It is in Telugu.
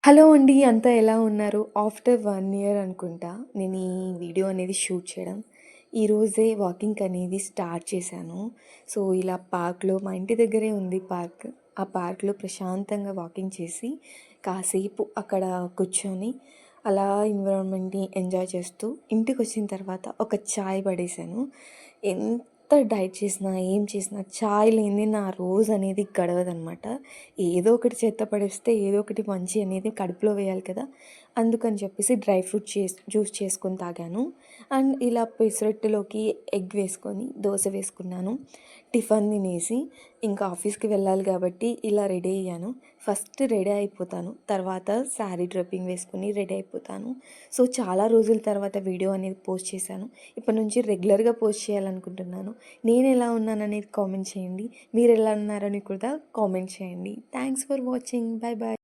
హలో అండి. అంతా ఎలా ఉన్నారు? ఆఫ్టర్ 1 ఇయర్ అనుకుంటా నేను ఈ వీడియో అనేది షూట్ చేయడం. ఈరోజే వాకింగ్‌కనేది స్టార్ట్ చేశాను. సో, ఇలా పార్క్‌లో మా ఇంటి దగ్గరే ఉంది పార్క్. ఆ పార్క్‌లో ప్రశాంతంగా వాకింగ్ చేసి, కాసేపు అక్కడ కూర్చొని, అలా ఎన్విరాన్మెంట్‌ని ఎంజాయ్ చేస్తూ ఇంటికొచ్చిన తర్వాత ఒక చాయ్ పడేశాను. ఎంత డైట్ చేసినా, ఏం చేసినా చాయ్ లేనిదే నా రోజనేది గడవదనమాట. ఏదో ఒకటి చేత్తో పడేస్తే ఏదో ఒకటి మంచి అనేది కడుపులో వేయాలి కదా! అందుకని చెప్పేసి డ్రై ఫ్రూట్ జ్యూస్ చేసుకొని తాగాను. అండ్ ఇలా పెసరట్టులోకి ఎగ్ వేసుకొని దోస వేసుకున్నాను. టిఫిన్ తినేసి ఇంకా ఆఫీస్‌కి వెళ్ళాలి కాబట్టి ఇలా రెడీ అయ్యాను. ఫస్ట్ రెడీ అయిపోతాను. తర్వాత శారీ డ్రెప్పింగ్ వేసుకొని రెడీ అయిపోతాను. సో, చాలా రోజుల తర్వాత వీడియో అనేది పోస్ట్ చేశాను. ఇప్పటి నుంచి రెగ్యులర్‌గా పోస్ట్ చేయాలనుకుంటున్నాను. నేనెలా ఉన్నాననేది కామెంట్ చేయండి. మీరెలా ఉన్నారని కూడా కామెంట్ చేయండి. Thanks for watching. Bye bye.